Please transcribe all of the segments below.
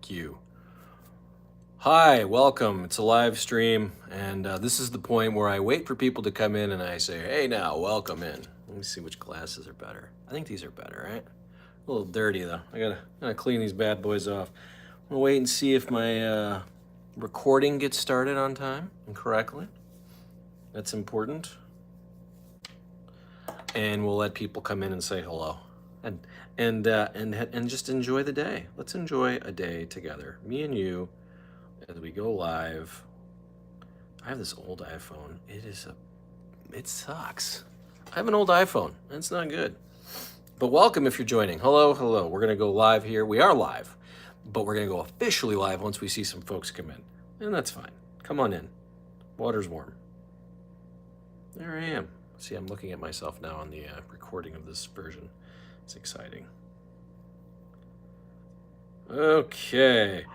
Mark you. Hi, welcome. It's a live stream, and this is the point where I wait for people to come in and I say, hey now, welcome in. Let me see which glasses are better. I think these are better, right? A little dirty though. I gotta clean these bad boys off. I'm gonna wait and see if my recording gets started on time and correctly. That's important. And we'll let people come in and say hello. And just enjoy the day. Let's enjoy a day together, me and you, as we go live. I have this old iPhone. It sucks. I have an old iPhone. It's not good. But welcome if you're joining. Hello, hello. We're gonna go live here. We are live, but we're gonna go officially live once we see some folks come in, and that's fine. Come on in. Water's warm. There I am. See, I'm looking at myself now on the recording of this version. It's exciting. Okay.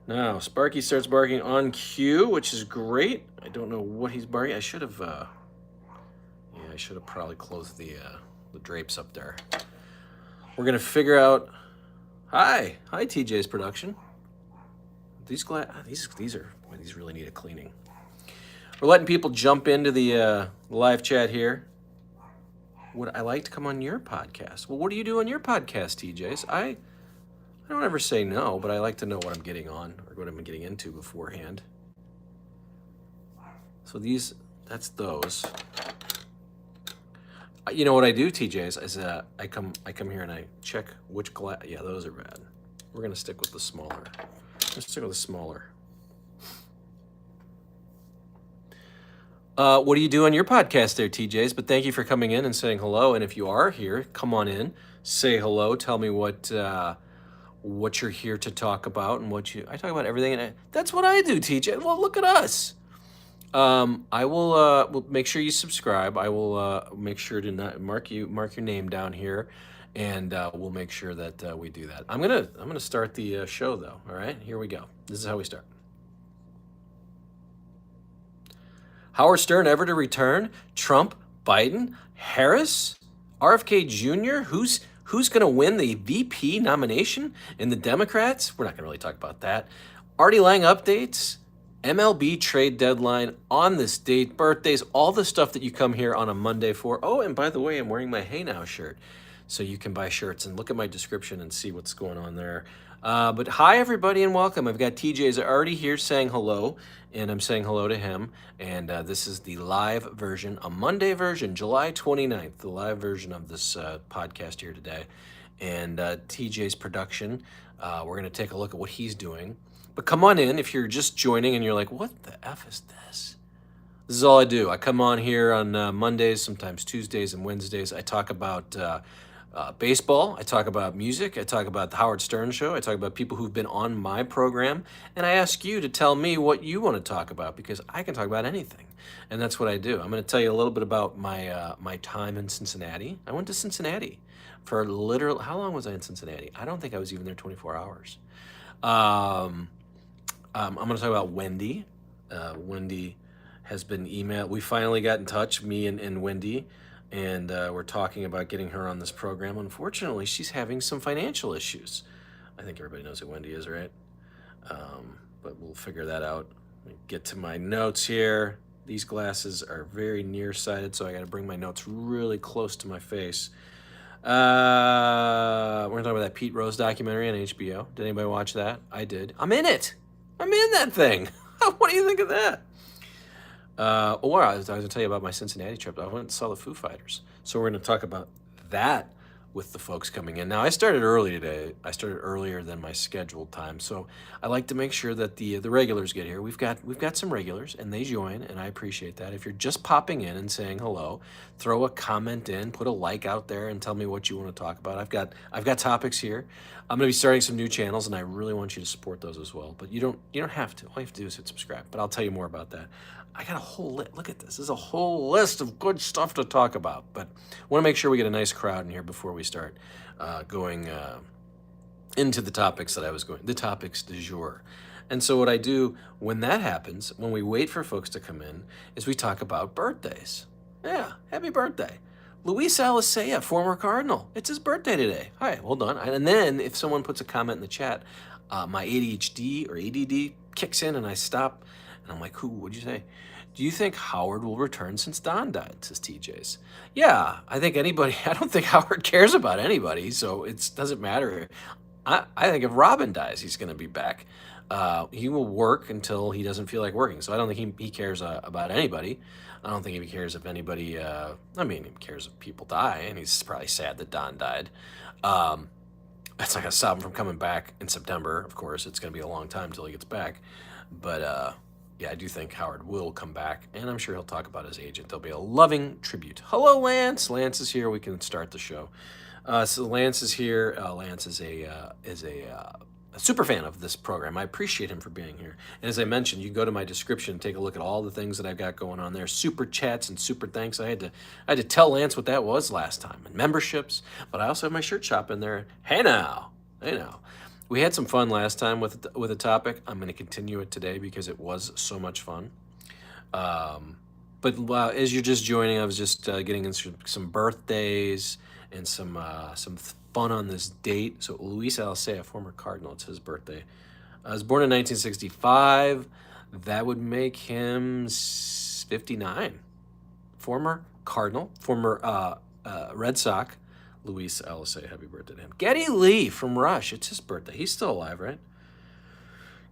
Now, Sparky starts barking on cue, which is great. I don't know what he's barking. I should have probably closed the drapes up there. We're gonna figure out. Hi, TJ's production. These really need a cleaning. We're letting people jump into the live chat here. Would I like to come on your podcast? Well, what do you do on your podcast, TJs? I don't ever say no, but I like to know what I'm getting on or what I'm getting into beforehand. So that's those. You know what I do, TJs, is I come here and I check which glass. Yeah, those are bad. We're gonna stick with the smaller. Let's stick with the smaller. What do you do on your podcast there, TJs? But thank you for coming in and saying hello. And if you are here, come on in, say hello, tell me what you're here to talk about and I talk about everything. And that's what I do, TJ. Well, look at us. I will make sure you subscribe. I will make sure to not mark your name down here, and we'll make sure that we do that. I'm gonna start the show though. All right, here we go. This is how we start. Howard Stern ever to return? Trump, Biden, Harris, RFK Jr. Who's going to win the VP nomination in the Democrats? We're not going to really talk about that. Artie Lange updates, MLB trade deadline on this date, birthdays, all the stuff that you come here on a Monday for. Oh, and by the way, I'm wearing my Hey Now shirt, so you can buy shirts and look at my description and see what's going on there. But hi, everybody, and welcome. I've got TJ's already here saying hello, and I'm saying hello to him. And this is the live version, a Monday version, July 29th, the live version of this podcast here today. And TJ's production, we're going to take a look at what he's doing. But come on in if you're just joining and you're like, what the F is this? This is all I do. I come on here on Mondays, sometimes Tuesdays and Wednesdays. I talk about baseball, I talk about music, I talk about the Howard Stern Show, I talk about people who've been on my program, and I ask you to tell me what you want to talk about, because I can talk about anything, and that's what I do. I'm going to tell you a little bit about my time in Cincinnati. I went to Cincinnati for literally, how long was I in Cincinnati? I don't think I was even there 24 hours. I'm going to talk about Wendy. Wendy has been emailed. We finally got in touch, me and Wendy, and we're talking about getting her on this program. Unfortunately, she's having some financial issues. I think everybody knows who Wendy is, right? But we'll figure that out. Let me get to my notes here. These glasses are very nearsighted, so I got to bring my notes really close to my face. We're going to talk about that Pete Rose documentary on HBO. Did anybody watch that? I did. I'm in it. I'm in that thing. What do you think of that? I was going to tell you about my Cincinnati trip. I went and saw the Foo Fighters. So we're going to talk about that with the folks coming in. Now, I started early today. I started earlier than my scheduled time. So I like to make sure that the regulars get here. We've got some regulars, and they join, and I appreciate that. If you're just popping in and saying hello, throw a comment in, put a like out there, and tell me what you want to talk about. I've got topics here. I'm going to be starting some new channels, and I really want you to support those as well. But you don't have to. All you have to do is hit subscribe. But I'll tell you more about that. I got a whole list. Look at this. This is a whole list of good stuff to talk about. But I want to make sure we get a nice crowd in here before we start going into the topics the topics du jour. And so what I do when that happens, when we wait for folks to come in, is we talk about birthdays. Yeah, happy birthday. Luis Alicea, former Cardinal. It's his birthday today. Hi, hold on. And then if someone puts a comment in the chat, my ADHD or ADD kicks in and I stop and I'm like, what'd you say? Do you think Howard will return since Don died, says TJ's. Yeah, I don't think Howard cares about anybody, so it doesn't matter. I think if Robin dies, he's going to be back. He will work until he doesn't feel like working. So I don't think he cares about anybody. I don't think he cares if anybody, he cares if people die, and he's probably sad that Don died. That's not going to stop him from coming back in September. Of course, it's going to be a long time until he gets back. But yeah, I do think Howard will come back, and I'm sure he'll talk about his agent. There'll be a loving tribute. Hello, Lance. Lance is here. We can start the show. So Lance is here. Lance is a super fan of this program. I appreciate him for being here. And as I mentioned, you can go to my description and take a look at all the things that I've got going on there. Super chats and super thanks. I had to tell Lance what that was last time. And memberships. But I also have my shirt shop in there. Hey now. We had some fun last time with a topic. I'm going to continue it today because it was so much fun. But as you're just joining, I was just getting into some birthdays and some fun on this date. So Luis Alcea, former Cardinal, it's his birthday. I was born in 1965. That would make him 59. Former Cardinal, former Red Sox, Luis Alcea. Happy birthday to him. Geddy Lee from Rush. It's his birthday. He's still alive, right?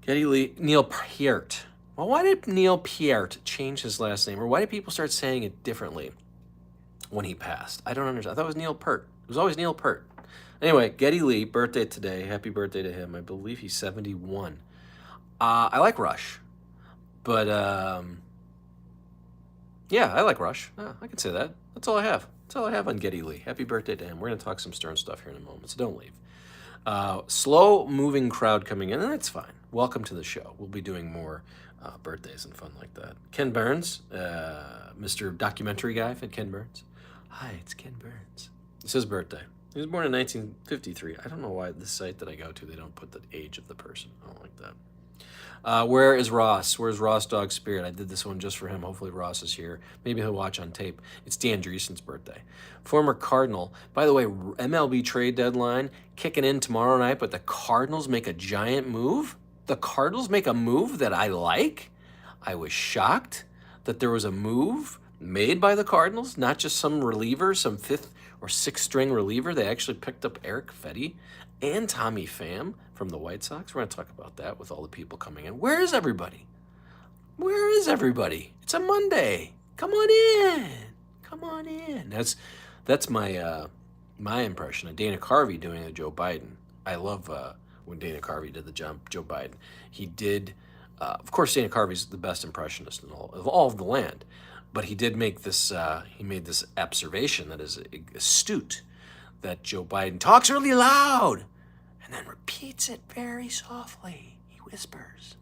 Geddy Lee. Neil Peart. Well, why did Neil Peart change his last name? Or why did people start saying it differently when he passed? I don't understand. I thought it was Neil Peart. It was always Neil Peart. Anyway, Geddy Lee, birthday today. Happy birthday to him. I believe he's 71. I like Rush. But, yeah, I like Rush. I can say that. That's all I have. That's all I have on Geddy Lee. Happy birthday to him. We're going to talk some Stern stuff here in a moment, so don't leave. Slow-moving crowd coming in, and that's fine. Welcome to the show. We'll be doing more birthdays and fun like that. Ken Burns, Mr. Documentary Guy, Ken Burns. Hi, it's Ken Burns. It's his birthday. He was born in 1953. I don't know why this site that I go to, they don't put the age of the person. I don't like that. Where is Ross? Where's Ross Dog Spirit? I did this one just for him. Hopefully Ross is here. Maybe he'll watch on tape. It's Dan Dreesen's birthday. Former Cardinal. By the way, MLB trade deadline kicking in tomorrow night, but the Cardinals make a giant move? The Cardinals make a move that I like? I was shocked that there was a move made by the Cardinals, not just some reliever, some fifth or sixth string reliever. They actually picked up Eric Fetty and Tommy Pham from the White Sox. We're going to talk about that with all the people coming in. Where is everybody? Where is everybody? It's a Monday. Come on in. Come on in. That's my my impression of Dana Carvey doing a Joe Biden. I love when Dana Carvey did the Joe Biden. He did, of course, Dana Carvey's the best impressionist in all of the land. But he did make this, he made this observation that is astute, that Joe Biden talks really loud and then repeats it very softly. He whispers.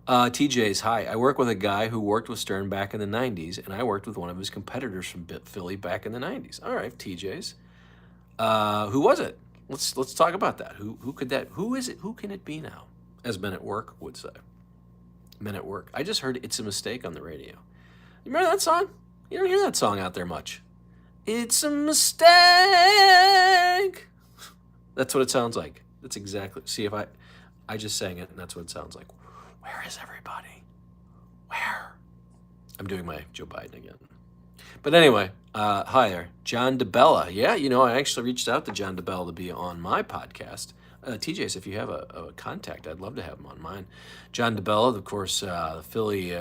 TJ's, hi. I work with a guy who worked with Stern back in the 90s, and I worked with one of his competitors from Philly back in the 90s. All right, TJ's. Who was it? Let's talk about that. Who is it? Who can it be now? As Men at Work would say. Men at Work. I just heard It's a Mistake on the radio. You remember that song? You don't hear that song out there much. It's a mistake. That's what it sounds like. That's exactly. See, if I just sang it, and that's what it sounds like. Where is everybody? Where? I'm doing my Joe Biden again. But anyway, hi there. John DeBella. Yeah, I actually reached out to John DeBella to be on my podcast. TJ's, if you have a contact, I'd love to have him on mine. John DeBella, of course, the Philly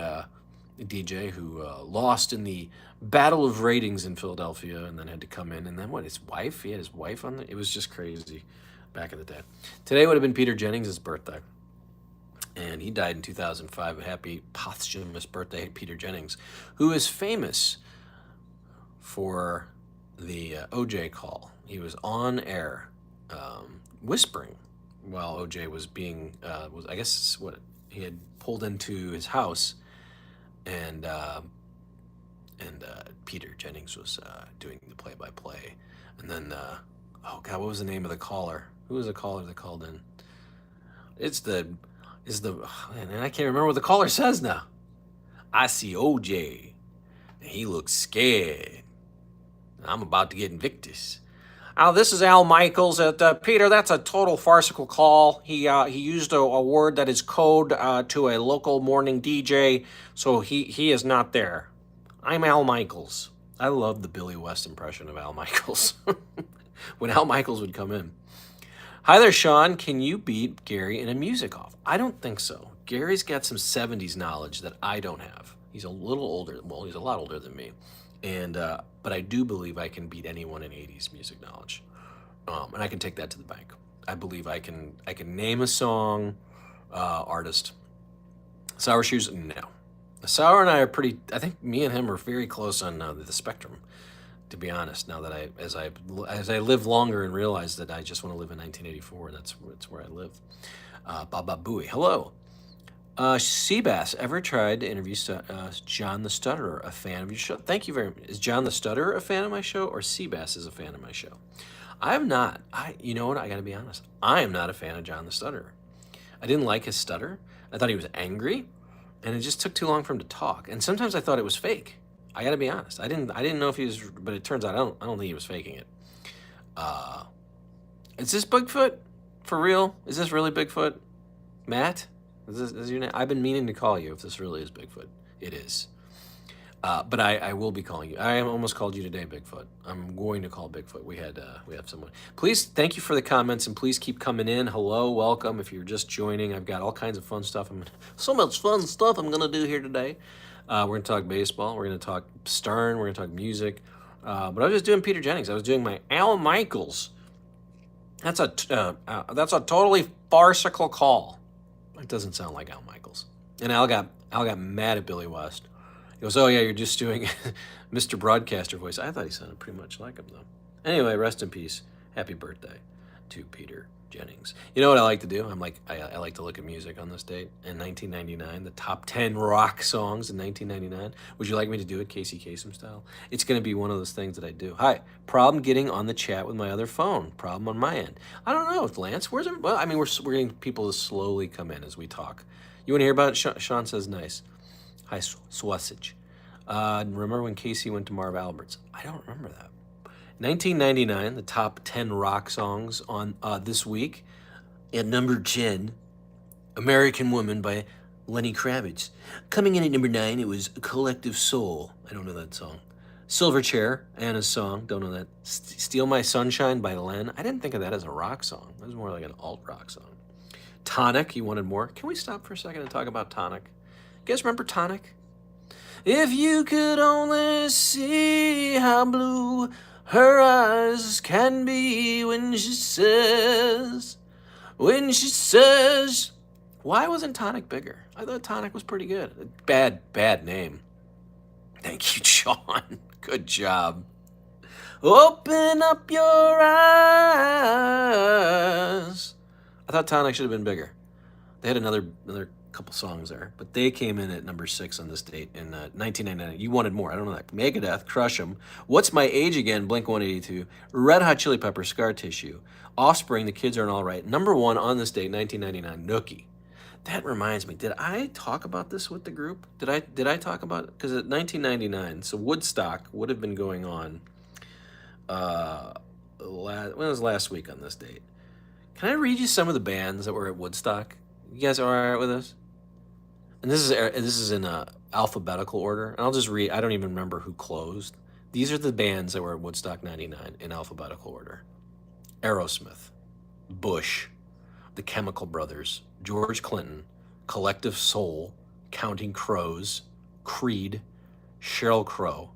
DJ who lost in the battle of ratings in Philadelphia and then had to come in. And then his wife? He had his wife on it was just crazy back in the day. Today would have been Peter Jennings' birthday. And he died in 2005. A happy posthumous birthday, Peter Jennings, who is famous for the OJ call. He was on air whispering while OJ was being, I guess what he had pulled into his house. And Peter Jennings was doing the play-by-play. And then, what was the name of the caller? Who was the caller that called in? And I can't remember what the caller says now. I see OJ, and he looks scared. I'm about to get Invictus. This is Al Michaels. Peter, that's a total farcical call. He used a word that is code to a local morning DJ, so he is not there. I'm Al Michaels. I love the Billy West impression of Al Michaels when Al Michaels would come in. Hi there, Sean. Can you beat Gary in a music off? I don't think so. Gary's got some 70s knowledge that I don't have. He's a little older. Well, he's a lot older than me. And but I do believe I can beat anyone in 80s music knowledge. And I can take that to the bank. I believe I can name a song, artist. Sour Shoes, no. Sour and I are pretty, I think me and him are very close on the spectrum, to be honest. Now that as I live longer and realize that I just want to live in 1984, that's where I live. Baba Booey, hello. Seabass, ever tried to interview John the Stutterer, a fan of your show? Thank you very much. Is John the Stutterer a fan of my show, or Seabass is a fan of my show? I am not. You know what? I got to be honest. I am not a fan of John the Stutterer. I didn't like his stutter. I thought he was angry, and it just took too long for him to talk. And sometimes I thought it was fake. I got to be honest. I didn't know if he was, but it turns out I don't think he was faking it. Is this Bigfoot for real? Is this really Bigfoot, Matt? Is your name? I've been meaning to call you if this really is Bigfoot. It is. But I will be calling you. I almost called you today, Bigfoot. I'm going to call Bigfoot. We have someone. Please, thank you for the comments, and please keep coming in. Hello, welcome. If you're just joining, I've got all kinds of fun stuff. So much fun stuff I'm going to do here today. We're going to talk baseball. We're going to talk Stern. We're going to talk music. But I was just doing Peter Jennings. I was doing my Al Michaels. That's a totally farcical call. It doesn't sound like Al Michaels. And Al got mad at Billy West. He goes, oh yeah, you're just doing Mr. Broadcaster voice. I thought he sounded pretty much like him though. Anyway, rest in peace. Happy birthday to Peter Jennings. You know what I like to do? I like to look at music on this date. In 1999, the top 10 rock songs in 1999. Would you like me to do it Casey Kasem style? It's going to be one of those things that I do. Hi, problem getting on the chat with my other phone. Problem on my end. I don't know, Lance. Where's it? Well, I mean, we're getting people to slowly come in as we talk. You want to hear about it? Sean says nice. Hi, Sausage. Remember when Casey went to Marv Albert's? I don't remember that. 1999, the top 10 rock songs on this week. At number 10, American Woman by Lenny Kravitz. Coming in at number 9, it was Collective Soul. I don't know that song. Silverchair, Anna's song. Don't know that. Steal My Sunshine by Len. I didn't think of that as a rock song. That was more like an alt-rock song. Tonic, you wanted more? Can we stop for a second and talk about Tonic? You guys remember Tonic? If you could only see how blue her eyes can be when she says, why wasn't Tonic bigger? I thought Tonic was pretty good. Bad name. Thank you, Sean. Good job. Open up your eyes. I thought Tonic should have been bigger. They had another couple songs there, but they came in at number 6 on this date in 1999. You wanted more. I don't know that. Megadeth, Crush 'Em. What's My Age Again, Blink-182. Red Hot Chili Peppers, Scar Tissue. Offspring, The Kids Aren't All Right. Number 1 on this date, 1999, Nookie. That reminds me, did I talk about this with the group? Did I talk about it? Because at 1999, so Woodstock would have been going on when was last week on this date? Can I read you some of the bands that were at Woodstock? You guys are all right with this? And this is in alphabetical order. And I'll just read. I don't even remember who closed. These are the bands that were at Woodstock 99 in alphabetical order. Aerosmith, Bush, The Chemical Brothers, George Clinton, Collective Soul, Counting Crows, Creed, Sheryl Crow,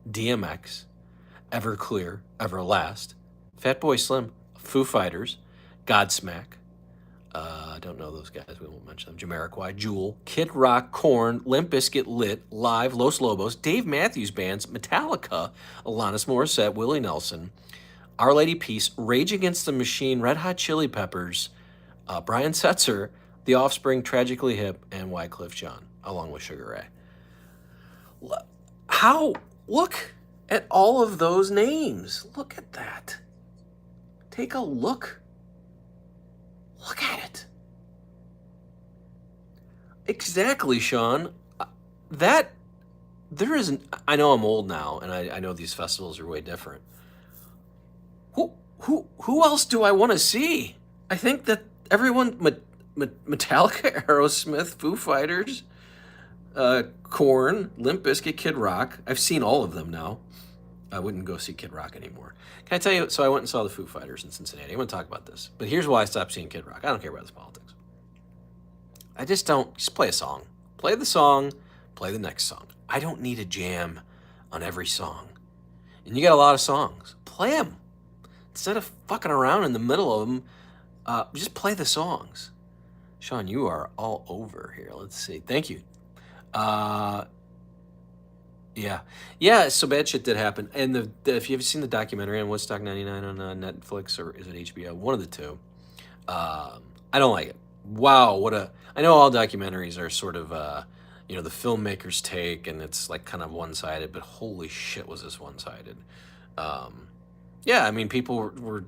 DMX, Everclear, Everlast, Fatboy Slim, Foo Fighters, Godsmack, I don't know those guys. We won't mention them. Jamiroquai, Jewel, Kid Rock, Korn, Limp Bizkit, Lit, Live, Los Lobos, Dave Matthews Bands, Metallica, Alanis Morissette, Willie Nelson, Our Lady Peace, Rage Against the Machine, Red Hot Chili Peppers, Brian Setzer, The Offspring, Tragically Hip, and Wycliffe Jean, along with Sugar Ray. Look at all of those names. Look at that. Take a look. Look at it. Exactly, Sean. That there isn't. I know I'm old now, and I know these festivals are way different. who else do I want to see? I think that everyone, Metallica, Aerosmith, Foo Fighters, Korn, Limp Bizkit, Kid Rock. I've seen all of them now. I wouldn't go see Kid Rock anymore. Can I tell you? So I went and saw the Foo Fighters in Cincinnati. I want to talk about this. But here's why I stopped seeing Kid Rock. I don't care about his politics. I just don't. Just play a song. Play the song. Play the next song. I don't need a jam on every song. And you got a lot of songs. Play them. Instead of fucking around in the middle of them, just play the songs. Sean, you are all over here. Let's see. Thank you. Yeah. So bad shit did happen. And if you've seen the documentary on Woodstock '99 on Netflix, or is it HBO? One of the two. I don't like it. Wow, I know all documentaries are sort of the filmmaker's take, and it's like kind of one-sided. But holy shit, was this one-sided? Yeah, I mean, people were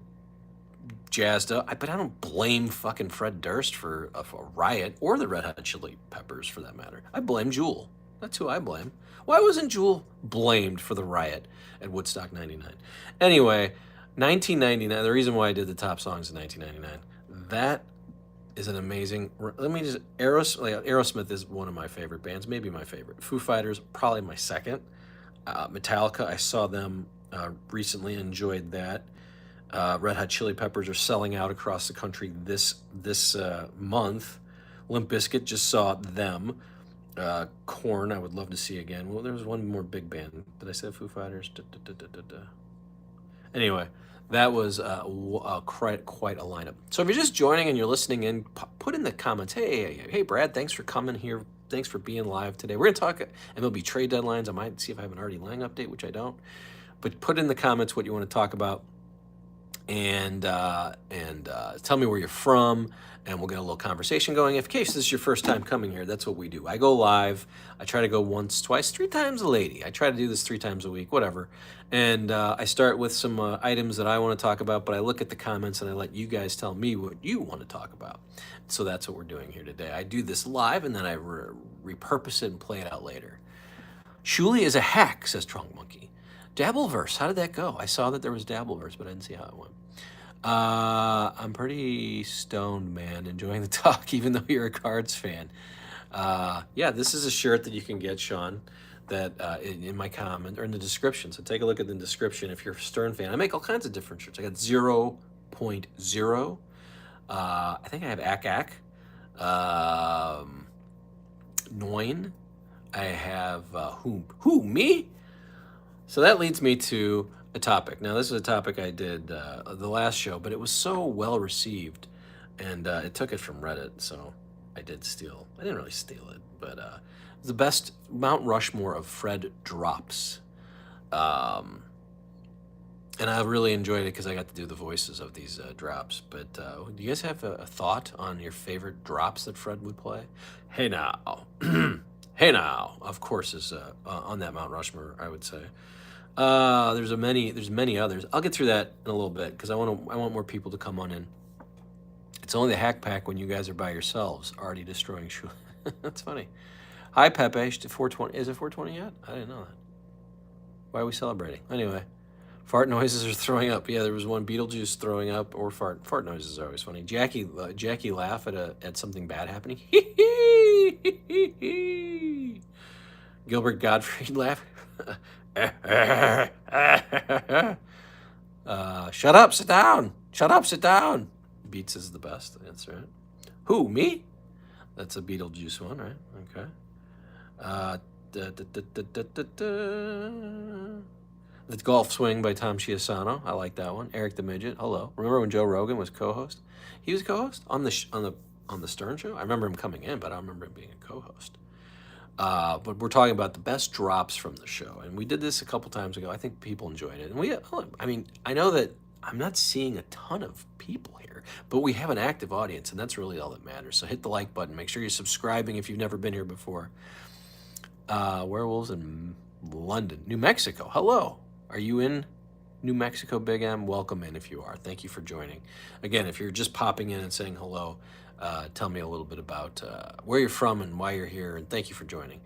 jazzed up, but I don't blame fucking Fred Durst for a riot, or the Red Hot Chili Peppers for that matter. I blame Jewel. That's who I blame. Why wasn't Jewel blamed for the riot at Woodstock '99? Anyway, 1999, the reason why I did the top songs in 1999, that is an amazing, Aerosmith is one of my favorite bands, maybe my favorite. Foo Fighters, probably my second. Metallica, I saw them recently, enjoyed that. Red Hot Chili Peppers are selling out across the country this month. Limp Bizkit, just saw them. Korn, I would love to see again. Well, there was one more big band. Did I say Foo Fighters? Anyway, that was quite a lineup. So if you're just joining and you're listening in, put in the comments, hey, Brad, thanks for coming here. Thanks for being live today. We're going to talk MLB trade deadlines. I might see if I have an Artie Lange update, which I don't. But put in the comments what you want to talk about. And tell me where you're from, and we'll get a little conversation going. If case this is your first time coming here, that's what we do. I go live. I try to go once, twice, 3 times a lady. I try to do this 3 times a week, whatever. And I start with some items that I want to talk about, but I look at the comments and I let you guys tell me what you want to talk about. So that's what we're doing here today. I do this live, and then I repurpose it and play it out later. Shuli is a hack, says Trunk Monkey. Dabbleverse, how did that go? I saw that there was Dabbleverse, but I didn't see how it went. I'm pretty stoned, man, enjoying the talk, even though you're a Cards fan. Yeah, this is a shirt that you can get, Sean, that in my comment, or in the description. So take a look at the description if you're a Stern fan. I make all kinds of different shirts. I got 0.0. I think I have Ak. Noin. I have who, me? So that leads me to a topic. Now, this is a topic I did the last show, but it was so well received, and it took it from Reddit, so I didn't really steal it, but the best Mount Rushmore of Fred drops. And I really enjoyed it because I got to do the voices of these drops. But do you guys have a thought on your favorite drops that Fred would play? Hey now. Hey now, of course, is on that Mount Rushmore, I would say. There's many others. I'll get through that in a little bit because I want more people to come on in. It's only the hack pack when you guys are by yourselves, already destroying Shuli. That's funny. Hi, Pepe. 420. Is it 420 yet? I didn't know that. Why are we celebrating? Anyway, fart noises are throwing up. Yeah, there was one Beetlejuice throwing up, or fart noises are always funny. Jackie laugh at something bad happening. Gilbert Gottfried laugh. Shut up, sit down. Shut up, sit down. Beats is the best. That's right. Who, me? That's a Beetlejuice one, right? Okay. The Golf Swing by Tom Chiasano. I like that one. Eric the Midget. Hello. Remember when Joe Rogan was co-host? He was co-host on the Stern Show. I remember him coming in, but I don't remember him being a co-host. But we're talking about the best drops from the show, and we did this a couple times ago. I think people enjoyed it, and I know that I'm not seeing a ton of people here, but we have an active audience, and that's really all that matters. So hit the like button. Make sure you're subscribing if you've never been here before. Werewolves in London, New Mexico. Hello. Are you in New Mexico, Big M? Welcome in if you are. Thank you for joining. Again, if you're just popping in and saying hello, tell me a little bit about where you're from and why you're here, and thank you for joining.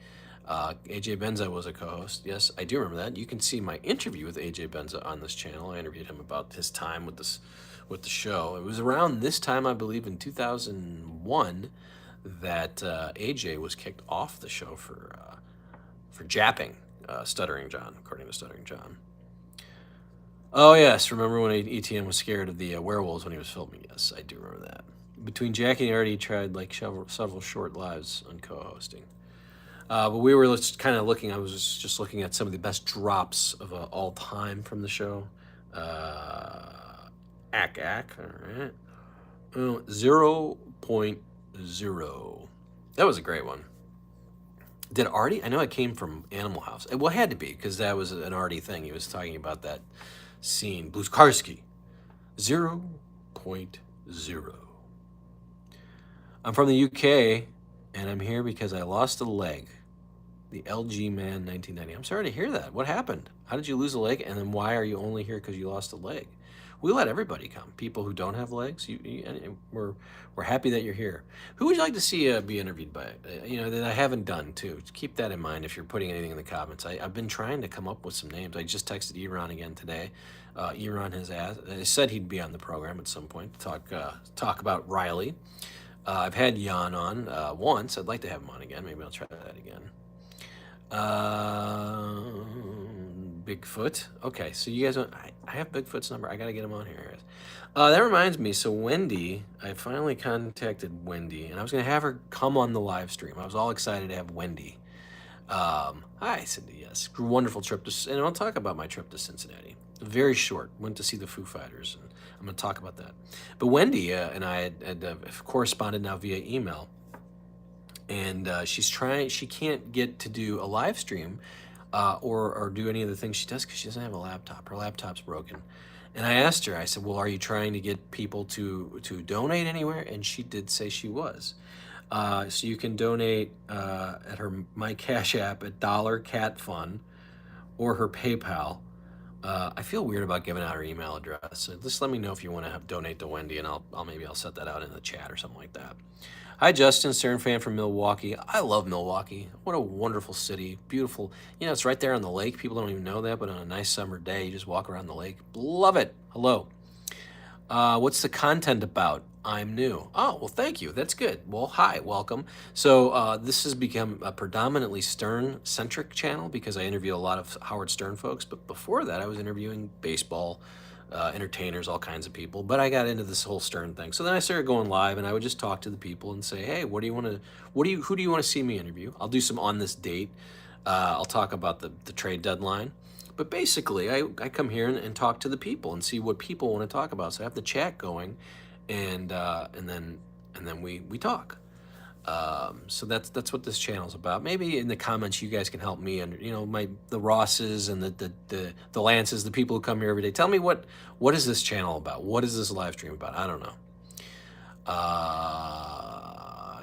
AJ Benza was a co-host. Yes, I do remember that. You can see my interview with AJ Benza on this channel. I interviewed him about his time with the show. It was around this time, I believe, in 2001, that AJ was kicked off the show for japping Stuttering John, according to Stuttering John. Oh yes, remember when ETN was scared of the werewolves when he was filming? Yes, I do remember that. Between Jackie and Artie, he tried like several short lives on co-hosting. But we were kind of looking. I was just looking at some of the best drops of all time from the show. All right. 0.0. That was a great one. Did Artie? I know it came from Animal House. Well, it had to be because that was an Artie thing. He was talking about that scene. Blueskarski. 0.0. I'm from the UK, and I'm here because I lost a leg. The LG Man 1990. I'm sorry to hear that. What happened? How did you lose a leg? And then why are you only here because you lost a leg? We let everybody come. People who don't have legs, we're happy that you're here. Who would you like to see be interviewed by? That I haven't done too. Keep that in mind if you're putting anything in the comments. I've been trying to come up with some names. I just texted Eron again today. Eron has said he'd be on the program at some point to talk about Riley. I've had Jan on once. I'd like to have him on again. Maybe I'll try that again. Bigfoot. Okay, so you guys, I have Bigfoot's number. I gotta get him on here. That reminds me. So Wendy, I finally contacted Wendy, and I was gonna have her come on the live stream. I was all excited to have Wendy. Hi, Cindy. Yes, wonderful trip and I'll talk about my trip to Cincinnati. Very short. Went to see the Foo Fighters, and I'm gonna talk about that. But Wendy and I had corresponded now via email. And she can't get to do a live stream or do any of the things she does because she doesn't have a laptop. Her laptop's broken. And I asked her, I said, well, are you trying to get people to donate anywhere? And she did say she was. So you can donate at my Cash App at $CatFun or her PayPal. I feel weird about giving out her email address. So just let me know if you want to donate to Wendy, and I'll set that out in the chat or something like that. Hi, Justin, Stern fan from Milwaukee. I love Milwaukee. What a wonderful city. Beautiful. It's right there on the lake. People don't even know that, but on a nice summer day, you just walk around the lake. Love it. Hello. What's the content about? I'm new. Oh, well, thank you. That's good. Well, hi, welcome. So this has become a predominantly Stern-centric channel because I interview a lot of Howard Stern folks. But before that, I was interviewing baseball, entertainers, all kinds of people. But I got into this whole Stern thing. So then I started going live, and I would just talk to the people and say, hey, who do you want to see me interview? I'll do some on this date. I'll talk about the trade deadline. But basically, I come here and talk to the people and see what people want to talk about. So I have the chat going, and then we talk. So that's what this channel's about. Maybe in the comments you guys can help me, and the Rosses and the Lances, the people who come here every day. Tell me what is this channel about? What is this live stream about? I don't know.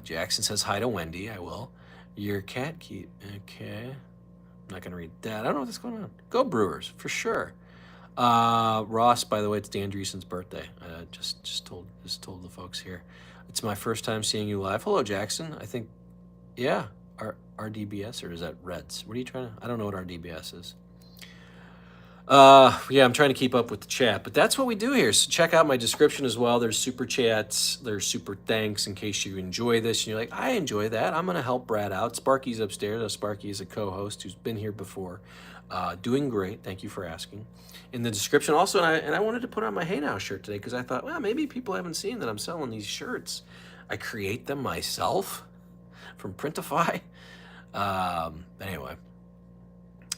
Jackson says hi to Wendy. I will. Your cat key. Okay. I'm not gonna read that. I don't know what's going on. Go Brewers for sure. Ross, by the way, it's Dan Dreesen's birthday. Just told the folks here. It's my first time seeing you live. Hello, Jackson. I think, yeah, RDBS, or is that Reds? What are you trying to? I don't know what RDBS is. Yeah, I'm trying to keep up with the chat, but that's what we do here. So check out my description as well. There's super chats, there's super thanks in case you enjoy this. And you're like, I enjoy that. I'm going to help Brad out. Sparky's upstairs. Sparky is a co-host who's been here before. Doing great. Thank you for asking. In the description also, and I wanted to put on my Hey Now shirt today because I thought, well, maybe people haven't seen that I'm selling these shirts. I create them myself from Printify. Anyway.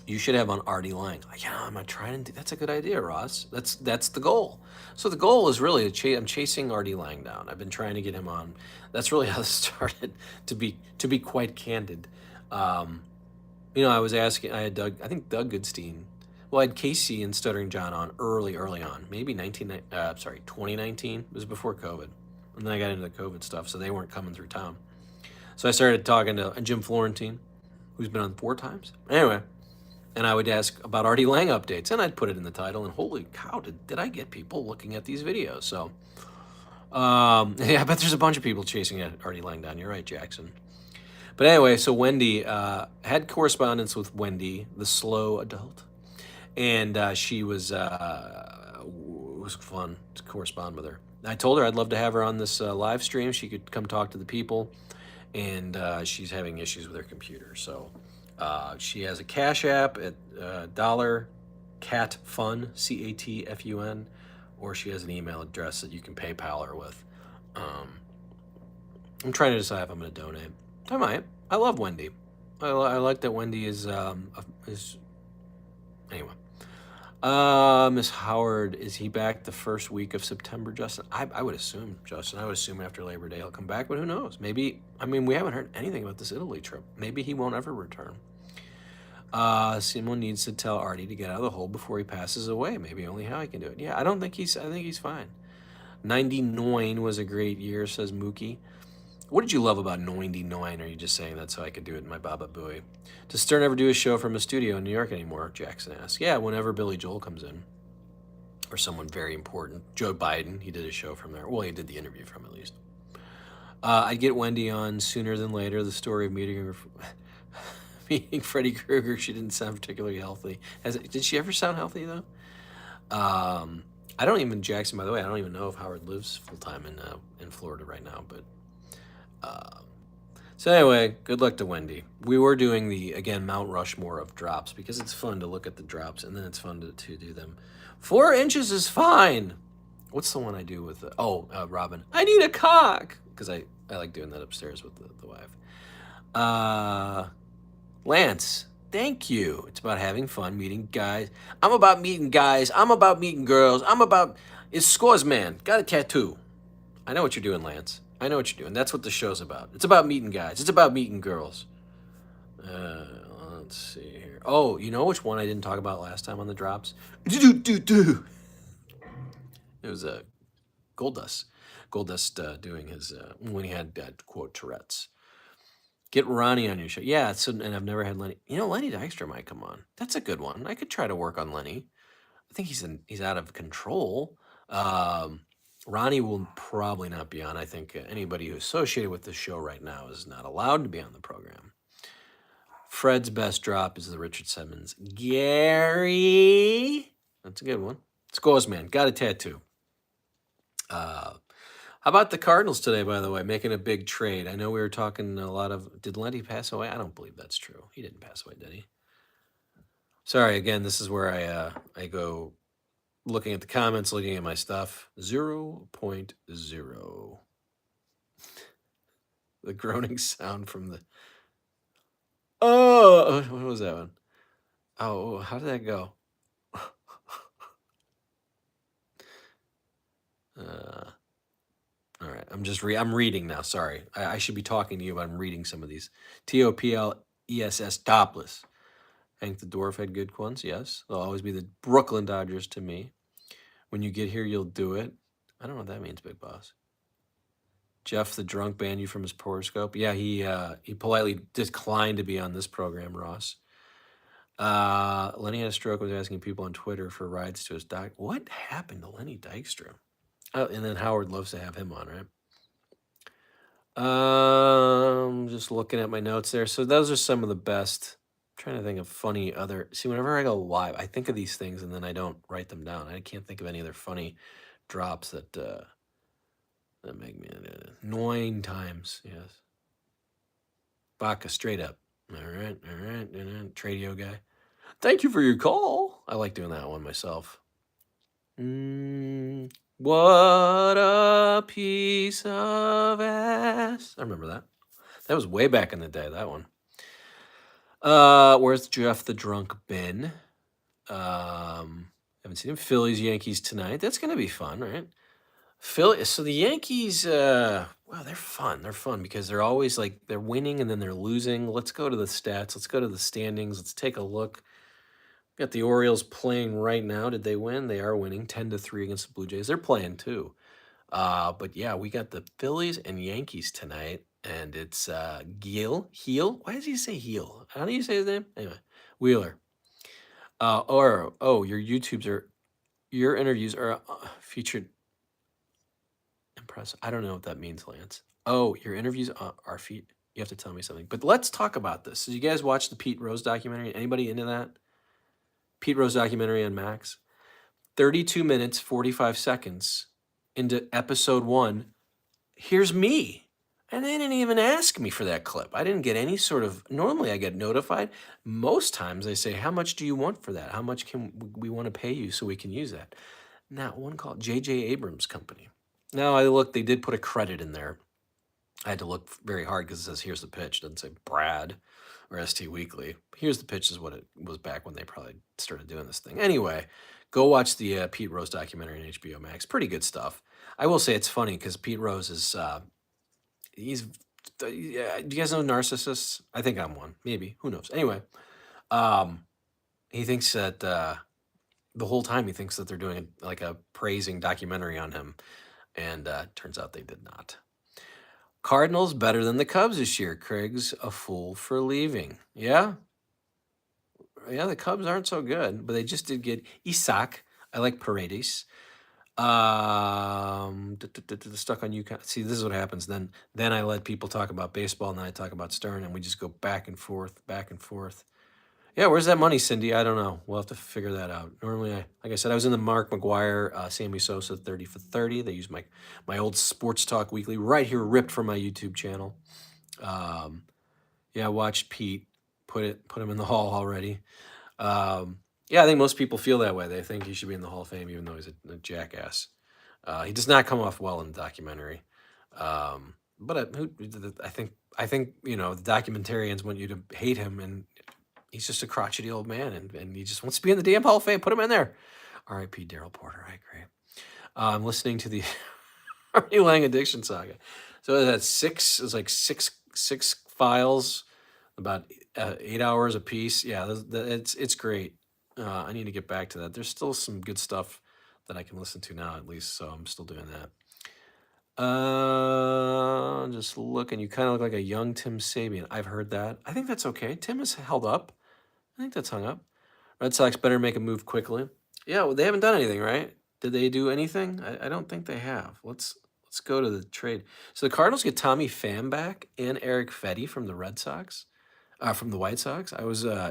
You should have on Artie Lange. Yeah, I'm gonna try and do. That's a good idea, Ross. That's the goal. So the goal is really I'm chasing Artie Lange down. I've been trying to get him on. That's really how this started. To be quite candid, I was asking. I had Doug. I think Doug Goodstein. Well, I had Casey and Stuttering John on early on. Maybe 2019. It was before COVID, and then I got into the COVID stuff, so they weren't coming through town. So I started talking to Jim Florentine, who's been on 4 times. Anyway. And I would ask about Artie Lange updates, and I'd put it in the title, and holy cow, did I get people looking at these videos. So, yeah, I bet there's a bunch of people chasing Artie Lange down. You're right, Jackson. But anyway, so Wendy had correspondence with Wendy, the slow adult, and she was it was fun to correspond with her. I told her I'd love to have her on this live stream. She could come talk to the people, and she's having issues with her computer. So she has a Cash App at dollar cat fun CATFUN, or she has an email address that you can PayPal her with. I'm trying to decide if I'm going to donate. I might. I love Wendy. I like that Wendy is anyway. Miss Howard, is he back the first week of September, Justin? I would assume, Justin. I would assume after Labor Day he'll come back, but who knows? Maybe. I mean, we haven't heard anything about this Italy trip. Maybe he won't ever return. Simon needs to tell Artie to get out of the hole before he passes away. Maybe only how he can do it. Yeah, I think he's fine. 99 was a great year, says Mookie. What did you love about 99? Or are you just saying that's how I could do it in my Baba Booey? Does Stern ever do a show from a studio in New York anymore? Jackson asks. Yeah, whenever Billy Joel comes in. Or someone very important. Joe Biden, he did a show from there. Well, he did the interview from at least. I'd get Wendy on sooner than later. The story of meeting her, meeting Freddy Krueger. She didn't sound particularly healthy. Did she ever sound healthy, though? I don't even, Jackson, by the way, I don't even know if Howard lives full-time in Florida right now, but so anyway, good luck to Wendy. We were doing the, again, Mount Rushmore of drops because it's fun to look at the drops and then it's fun to do them. 4 inches is fine. What's the one I do with Robin? I need a cock, because I like doing that upstairs with the wife. Lance, thank you. It's about having fun, meeting guys. I'm about meeting guys. I'm about meeting girls. It's Scores Man. Got a tattoo. I know what you're doing, Lance. I know what you're doing. That's what the show's about. It's about meeting guys. It's about meeting girls. Let's see here. Oh, you know which one I didn't talk about last time on the drops? It was Goldust. Goldust doing his, when he had, quote, Tourette's. Get Ronnie on your show. Yeah, and I've never had Lenny. You know, Lenny Dykstra might come on. That's a good one. I could try to work on Lenny. I think he's out of control. Ronnie will probably not be on. I think anybody who's associated with the show right now is not allowed to be on the program. Fred's best drop is the Richard Simmons. Gary. That's a good one. Scores Man. Got a tattoo. How about the Cardinals today, by the way, making a big trade? I know we were talking a lot of, did Lenny pass away? I don't believe that's true. He didn't pass away, did he? Sorry, again, this is where I go looking at the comments, looking at my stuff. 0.0. The groaning sound from the... Oh, what was that one? Oh, how did that go? All right, I'm reading now. Sorry, I should be talking to you, but I'm reading some of these. TOPLESS topless. Hank the Dwarf had good ones. Yes, they'll always be the Brooklyn Dodgers to me. When you get here, you'll do it. I don't know what that means, Big Boss. Jeff the Drunk banned you from his horoscope. Yeah, he politely declined to be on this program, Ross. Lenny had a stroke, was asking people on Twitter for rides to his doc. What happened to Lenny Dykstra? Oh, and then Howard loves to have him on, right? Just looking at my notes there. So those are some of the best. I'm trying to think of funny other. See, whenever I go live, I think of these things and then I don't write them down. I can't think of any other funny drops that make me 9 times. Yes. Baca, straight up. All right. Tradio guy. Thank you for your call. I like doing that one myself. What a piece of ass. I remember that. That was way back in the day, that one. Where's Jeff the Drunk been? Haven't seen him. Phillies, Yankees tonight. That's going to be fun, right? So the Yankees, they're fun. They're fun because they're always like, they're winning and then they're losing. Let's go to the stats. Let's go to the standings. Let's take a look. Got the Orioles playing right now. Did they win? They are winning 10-3 against the Blue Jays. They're playing too. But yeah, we got the Phillies and Yankees tonight, and it's Heel. Why does he say Heel? How do you say his name? Anyway, Wheeler. Your interviews are featured. Impressive. I don't know what that means, Lance. Oh, your interviews are featured. You have to tell me something. But let's talk about this. Did you guys watch the Pete Rose documentary? Anybody into that? Pete Rose documentary on Max? 32 minutes, 45 seconds into episode 1. Here's me. And they didn't even ask me for that clip. I didn't get any sort of, normally I get notified. Most times they say, how much do you want for that? How much can we want to pay you so we can use that? Not one called J.J. Abrams Company. Now I look, they did put a credit in there. I had to look very hard because it says, here's the pitch. It doesn't say Brad or ST Weekly. Here's the pitch is what it was back when they probably started doing this thing. Anyway, go watch the Pete Rose documentary on HBO Max. Pretty good stuff. I will say it's funny because Pete Rose is, he's, yeah, do you guys know narcissists? I think I'm one. Maybe. Who knows? Anyway, he thinks that the whole time he thinks that they're doing like a praising documentary on him. And turns out they did not. Cardinals better than the Cubs this year. Craig's a fool for leaving. Yeah? Yeah, the Cubs aren't so good, but they just did get Isak. I like Paredes. Stuck on UConn. See, this is what happens. Then I let people talk about baseball, and then I talk about Stern, and we just go back and forth, back and forth. Yeah, where's that money, Cindy? I don't know. We'll have to figure that out. Normally, like I said, I was in the Mark McGwire, Sammy Sosa 30 for 30. They use my old Sports Talk Weekly right here, ripped from my YouTube channel. Yeah, I watched Pete put him in the Hall already. Yeah, I think most people feel that way. They think he should be in the Hall of Fame, even though he's a jackass. He does not come off well in the documentary. But I think the documentarians want you to hate him, and he's just a crotchety old man, and he just wants to be in the damn Hall of Fame. Put him in there. R.I.P. Daryl Porter. I agree. I'm listening to the Artie Lange addiction saga. So that's six files, about 8 hours a piece. Yeah, it's great. I need to get back to that. There's still some good stuff that I can listen to now, at least. So I'm still doing that. Just looking. You kind of look like a young Tim Sabian. I've heard that. I think that's okay. Tim is held up. I think that's hung up. Red Sox better make a move quickly. Yeah, well, they haven't done anything, right? Did they do anything? I don't think they have. Let's go to the trade. So the Cardinals get Tommy Pham back and Eric Fetty from the Red Sox, from the White Sox. I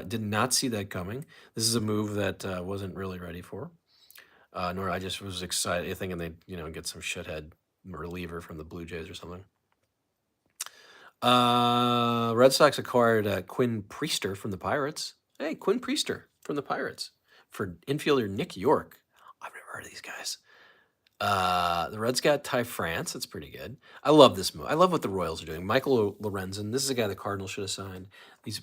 did not see that coming. This is a move that wasn't really ready for. Nor I just was excited, thinking they'd get some shithead reliever from the Blue Jays or something. Red Sox acquired Quinn Priester from the Pirates. Hey, Quinn Priester from the Pirates for infielder Nick York. I've never heard of these guys. The Reds got Ty France. That's pretty good. I love this move. I love what the Royals are doing. Michael Lorenzen. This is a guy the Cardinals should have signed. He's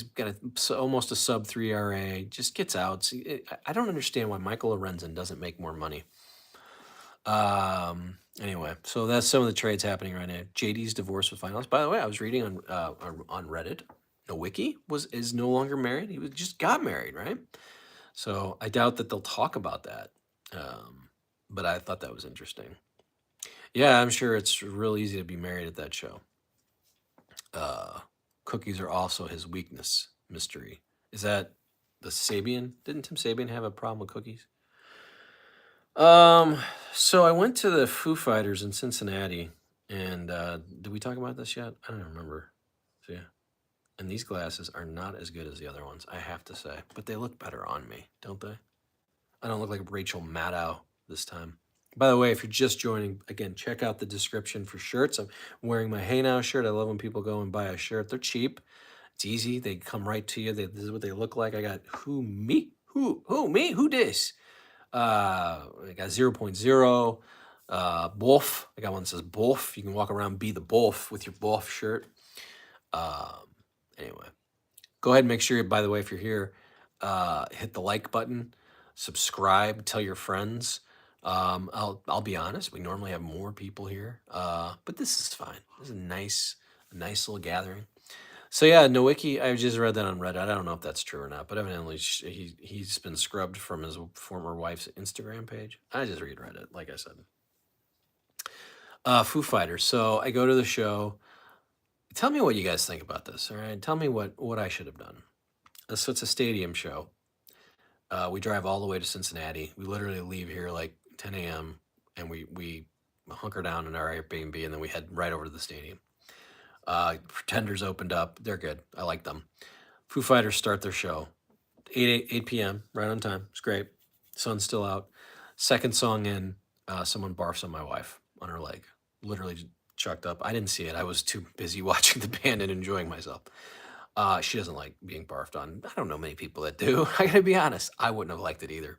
got almost a sub 3 ERA. Just gets out. See, I don't understand why Michael Lorenzen doesn't make more money. Anyway, so that's some of the trades happening right now. JD's divorce with finals. By the way, I was reading on Reddit. Nowicki is no longer married. He just got married, right? So I doubt that they'll talk about that. But I thought that was interesting. Yeah, I'm sure it's real easy to be married at that show. Cookies are also his weakness. Mystery. Is that the Sabian? Didn't Tim Sabian have a problem with cookies? So I went to the Foo Fighters in Cincinnati, and did we talk about this yet? I don't remember. So, yeah. And these glasses are not as good as the other ones, I have to say. But they look better on me, don't they? I don't look like Rachel Maddow this time. By the way, if you're just joining, again, check out the description for shirts. I'm wearing my Hey Now shirt. I love when people go and buy a shirt. They're cheap. It's easy. They come right to you. This is what they look like. I got who, me? Who, me? Who this? I got 0.0. Boff. I got one that says Boff. You can walk around, be the Boff with your Boff shirt. Anyway, go ahead and make sure, by the way, if you're here, hit the like button, subscribe, tell your friends. I'll be honest, we normally have more people here, but this is fine. This is a nice little gathering. So yeah, Nowicki, I just read that on Reddit. I don't know if that's true or not, but evidently he's been scrubbed from his former wife's Instagram page. I just read Reddit, like I said. Foo Fighters. So I go to the show. Tell me what you guys think about this, all right? Tell me what I should have done. So it's a stadium show. We drive all the way to Cincinnati. We literally leave here like 10 a.m. and we hunker down in our Airbnb, and then we head right over to the stadium. Pretenders opened up. They're good. I like them. Foo Fighters start their show 8 p.m. right on time. It's great. Sun's still out. Second song in, someone barfs on my wife on her leg. Literally chucked up. I didn't see it. I was too busy watching the band and enjoying myself. She doesn't like being barfed on. I don't know many people that do. I gotta be honest. I wouldn't have liked it either.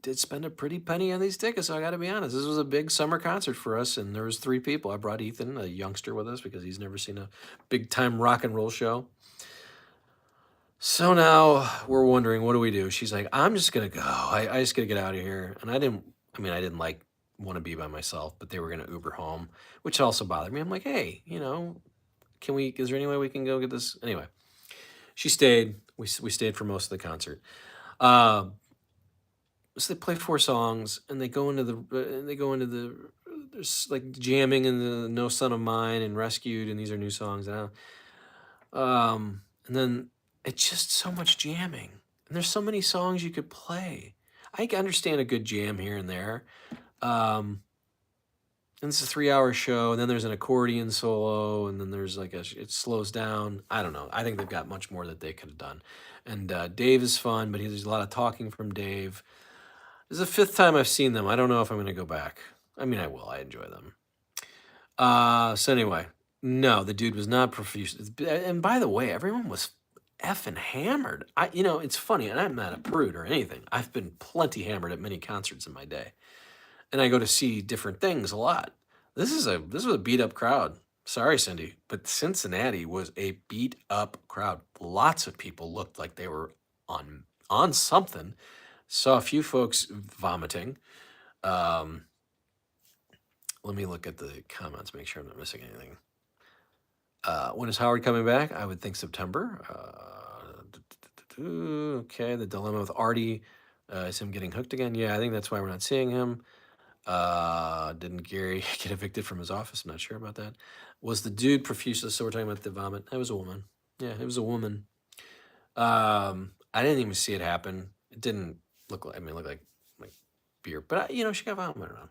Did spend a pretty penny on these tickets, so I gotta be honest. This was a big summer concert for us, and there was 3 people. I brought Ethan, a youngster, with us because he's never seen a big time rock and roll show. So now we're wondering, what do we do? She's like, I'm just gonna go. I just gotta get out of here. And I didn't like want to be by myself, but they were gonna Uber home, which also bothered me. I'm like, hey, is there any way we can go get this? Anyway, she stayed. We stayed for most of the concert. So they play 4 songs, and there's like jamming in the No Son of Mine and Rescued, and these are new songs. And then it's just so much jamming, and there's so many songs you could play. I can understand a good jam here and there. And it's a 3-hour show, and then there's an accordion solo, and then there's it slows down. I don't know. I think they've got much more that they could have done. And Dave is fun, but there's a lot of talking from Dave. This is the 5th time I've seen them. I don't know if I'm going to go back. I mean, I will. I enjoy them. So anyway, no, the dude was not profuse. And by the way, everyone was effing hammered. It's funny, and I'm not a prude or anything. I've been plenty hammered at many concerts in my day, and I go to see different things a lot. This was a beat up crowd. Sorry, Cindy, but Cincinnati was a beat up crowd. Lots of people looked like they were on something. Saw a few folks vomiting. Let me look at the comments, make sure I'm not missing anything. When is Howard coming back? I would think September. Okay, the dilemma with Artie is him getting hooked again. Yeah, I think that's why we're not seeing him. Didn't Gary get evicted from his office? I'm not sure about that. Was the dude profuse? So we're talking about the vomit. It was a woman. Yeah, it was a woman. I didn't even see it happen. It didn't look like. It looked like beer, but she got vomited on.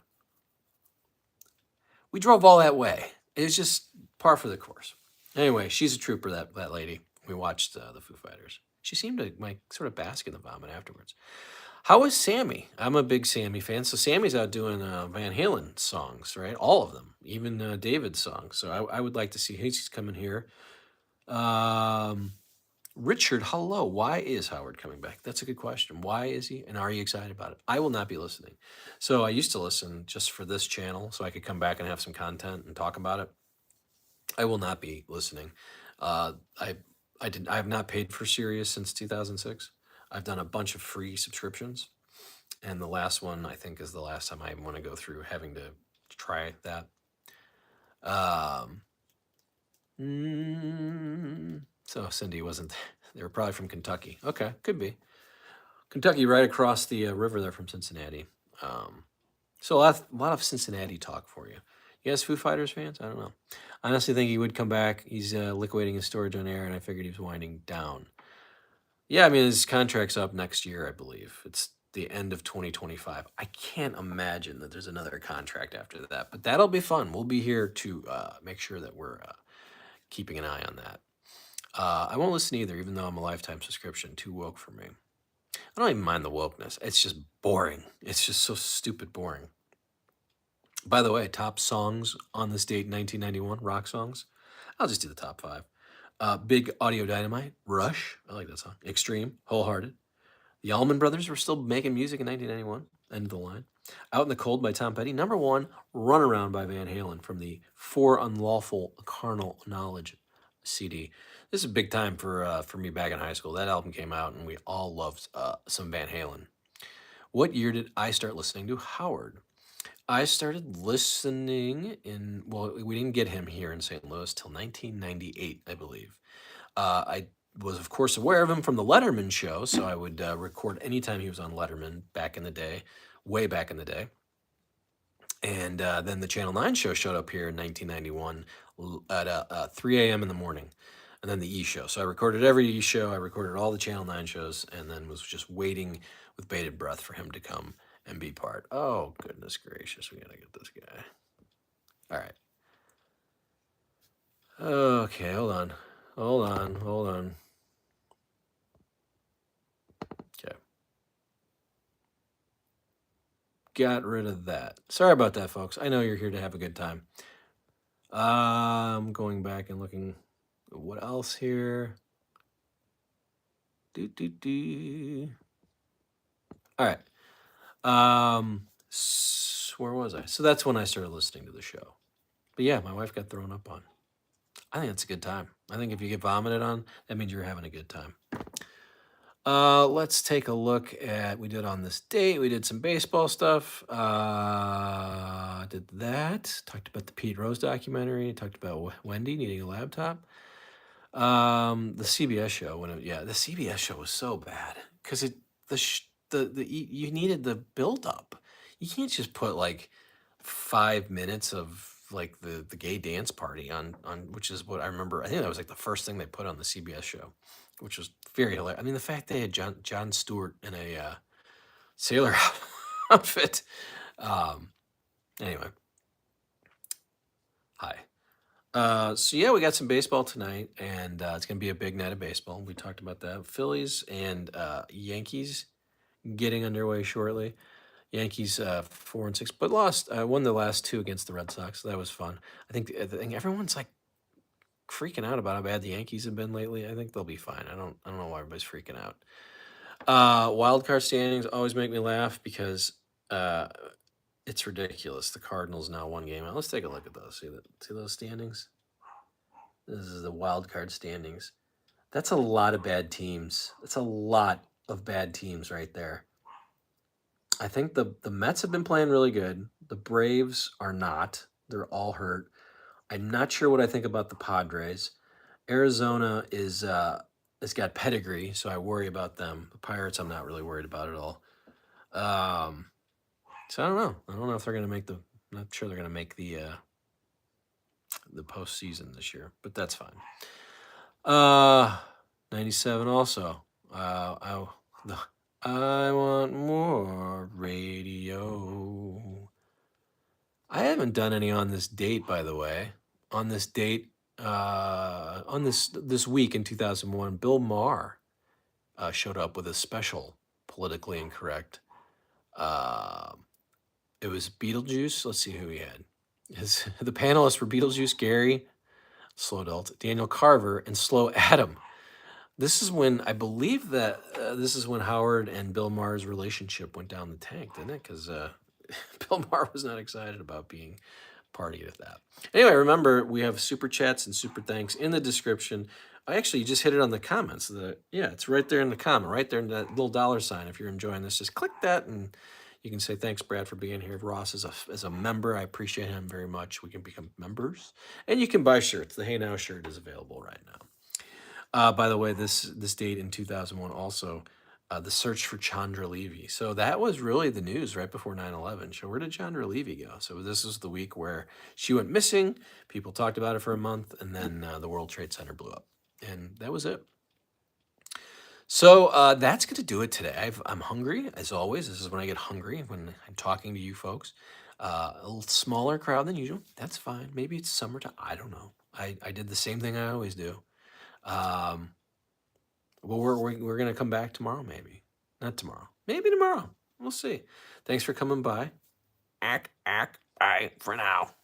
We drove all that way. It was just par for the course. Anyway, she's a trooper. That lady. We watched the Foo Fighters. She seemed to sort of bask in the vomit afterwards. How was Sammy? I'm a big Sammy fan. So Sammy's out doing Van Halen songs, right? All of them, even David's songs. So I would like to see he's coming here. Richard, hello. Why is Howard coming back? That's a good question. Why is he? And are you excited about it? I will not be listening. So I used to listen just for this channel so I could come back and have some content and talk about it. I will not be listening. I have not paid for Sirius since 2006. I've done a bunch of free subscriptions. And the last one, I think, is the last time I want to go through having to try that. So Cindy wasn't. They were probably from Kentucky. Okay, could be. Kentucky, right across the river there from Cincinnati. So a lot of Cincinnati talk for you. You guys Foo Fighters fans? I don't know. I honestly think he would come back. He's liquidating his storage on air, and I figured he was winding down. Yeah, I mean, his contract's up next year, I believe. It's the end of 2025. I can't imagine that there's another contract after that, but that'll be fun. We'll be here to make sure that we're keeping an eye on that. I won't listen either, even though I'm a lifetime subscription. Too woke for me. I don't even mind the wokeness. It's just boring. It's just so stupid boring. By the way, top songs on this date, 1991, rock songs. I'll just do the top 5. Big Audio Dynamite, Rush. I like that song. Extreme, Wholehearted. The Allman Brothers were still making music in 1991. End of the line. Out in the Cold by Tom Petty. Number 1, Runaround by Van Halen from the For Unlawful Carnal Knowledge CD. This is a big time for me back in high school. That album came out, and we all loved some Van Halen. What year did I start listening to Howard? I started listening we didn't get him here in St. Louis till 1998, I believe. I was, of course, aware of him from the Letterman show, so I would record anytime he was on Letterman back in the day, way back in the day. And then the Channel 9 show showed up here in 1991 at 3 a.m. in the morning, and then the E show. So I recorded every E show. I recorded all the Channel 9 shows, and then was just waiting with bated breath for him to come and be part. Oh, goodness gracious. We got to get this guy. All right. Okay, hold on. Hold on. Okay. Got rid of that. Sorry about that, folks. I know you're here to have a good time. I'm going back and looking at what else here. All right. Where was I? So that's when I started listening to the show. But yeah, my wife got thrown up on. I think it's a good time. I think if you get vomited on, that means you're having a good time. Let's take a look at we did on this date. We did some baseball stuff. Did that. Talked about the Pete Rose documentary. Talked about Wendy needing a laptop. The CBS show the CBS show was so bad because you needed the build up. You can't just put like 5 minutes of like the gay dance party on which is what I remember. I think that was like the first thing they put on the CBS show, which was very hilarious. I mean, the fact they had John Stewart in a sailor outfit. Anyway, hi. So yeah, we got some baseball tonight, and it's gonna be a big night of baseball. We talked about that. Phillies and Yankees getting underway shortly. Yankees 4-6, but lost. Won the last two against the Red Sox. So that was fun. I think everyone's like freaking out about how bad the Yankees have been lately. I think they'll be fine. I don't know why everybody's freaking out. Wild card standings always make me laugh because it's ridiculous. The Cardinals now one game out. Let's take a look at those. See those standings? This is the wild card standings. That's a lot of bad teams. That's a lot of bad teams right there. I think the Mets have been playing really good. The Braves are not. They're all hurt. I'm not sure what I think about the Padres. Arizona has got pedigree, so I worry about them. The Pirates, I'm not really worried about at all. So I don't know. I don't know if they're going to make the. I'm not sure they're going to make the postseason this year, but that's fine. 97 also. I want more radio. I haven't done any on this date, by the way. On this date, on this week in 2001, Bill Maher showed up with a special, politically incorrect. It was Beetlejuice. Let's see who he had. The panelists were Beetlejuice, Gary, Slow Adult, Daniel Carver, and Slow Adam. This is when I believe that this is when Howard and Bill Maher's relationship went down the tank, didn't it? Because Bill Maher was not excited about being party at that. Anyway, remember we have super chats and super thanks in the description. I actually just hit it on the comments. It's right there in the comment, right there in that little dollar sign. If you're enjoying this, just click that and you can say thanks, Brad, for being here. Ross is a member. I appreciate him very much. We can become members, and you can buy shirts. The Hey Now shirt is available right now. By the way, this date in 2001 also, the search for Chandra Levy. So that was really the news right before 9/11. So where did Chandra Levy go? So this is the week where she went missing. People talked about it for a month, and then the World Trade Center blew up. And that was it. So that's going to do it today. I'm hungry, as always. This is when I get hungry, when I'm talking to you folks. A little smaller crowd than usual. That's fine. Maybe it's summertime. I don't know. I did the same thing I always do. Well, we're gonna come back tomorrow, maybe. Not tomorrow. Maybe tomorrow. We'll see. Thanks for coming by. Bye for now.